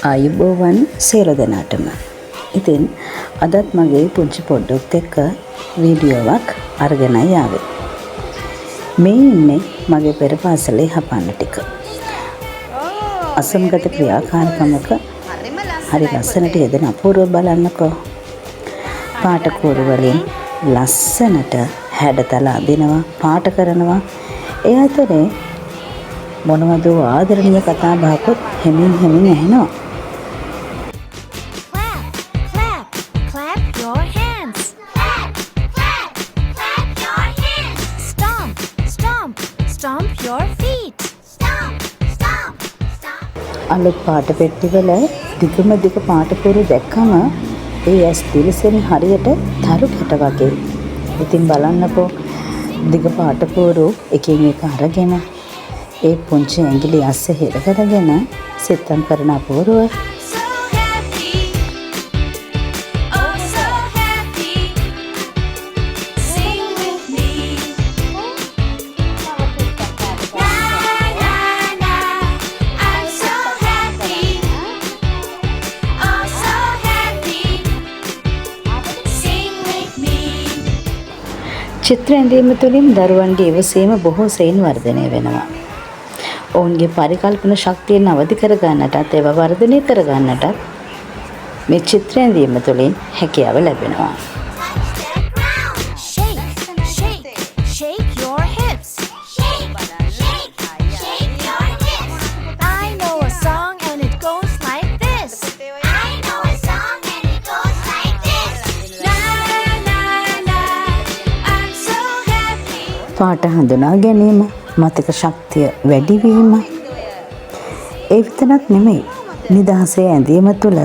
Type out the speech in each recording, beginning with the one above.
ආයුබෝවන් සියලු දෙනාටම. ඉතින් අදත් මගේ පුංචි පොඩ්ඩොත් එක්ක වීඩියෝවක් අරගෙනයි ආවේ. මේ ඉන්නේ මගේ පෙර පාසලේ හපන්න ටික. අසම්ගත ක්‍රියාකාරකමක හරි ලස්සනට යෙදෙන අපූර්ව බලන්නකෝ. පාටකෝරු වලින් ලස්සනට හැඩතල අදිනවා, පාට කරනවා. ඒ අතරේ මොනවද ආදරණීය කතා බහකුත් හැමින් ඇහෙනවා. අලුත් පාට පෙට්ටිවල දිග පාටකෝරු දැක්කම ඒ ඇස් දිලිසෙන හරියට තරු කැට වගේ. ඉතින් බලන්නකෝ දිග පාටකෝරු එකින් එක අරගෙන ඒ පුංචි ඇඟිලි අස්ස හිරකරගෙන සිතම් කරන අපූර්ව. චිත්‍ර ඇඳීම තුළින් දරුවන්ගේ ඉවසීම බොහෝ සෙයින් වර්ධනය වෙනවා. ඔවුන්ගේ පරිකල්පන ශක්තියෙන් අවදි කරගන්නටත් ඒවා වර්ධනය කරගන්නටත් මේ චිත්‍ර ඇඳීම තුළින් හැකියාව ලැබෙනවා. පාට හඳුනා ගැනීම, මතක ශක්තිය වැඩිවීම, ඒ විතරක් නෙමෙයි, නිදහසේ ඇඳීම තුළ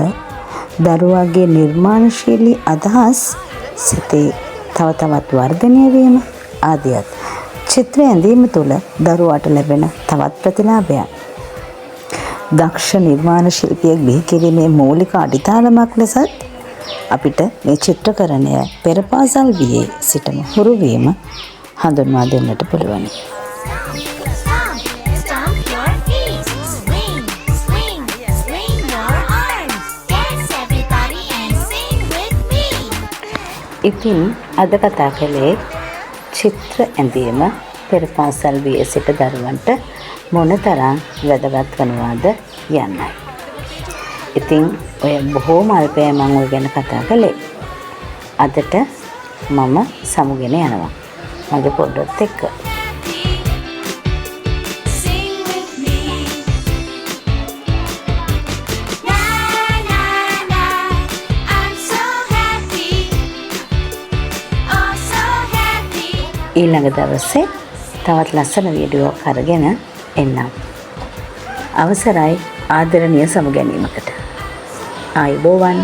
දරුවාගේ නිර්මාණශීලී අදහස් සිතේ තව තවත් වර්ධනය වීම ආදියත් චිත්‍ර ඇඳීම තුළ දරුවාට ලැබෙන තවත් ප්‍රතිලාභයන්. දක්ෂ නිර්මාණ ශිල්පියෙක් බිහි කිරීමේ මූලික අඩිතාලමක් ලෙසත් අපිට මේ චිත්‍රකරණය පෙර පාසල් වියේ සිටම හුරු වීම හඳුන්වා දෙන්නට පුළුවන්. ඉතින් අද කතා කළේ චිත්‍ර ඇඳීම පෙර පාසල් වියේ සිට දරුවන්ට මොනතරම් වැදගත් වනවාද යන්නයි. ඉතින් ඔය බොහෝම අල්පය මම ඔය ගැන කතා කළේ. අදට මම සමුගෙන යනවා මගේ පොඩ්ඩොත් එක්ක. ඊළඟ දවසේ තවත් ලස්සන වීඩියෝවක් අරගෙන එන්නම්. අවසරයි ආදරණීය සමුගැනීමකට. ආයුබෝවන්.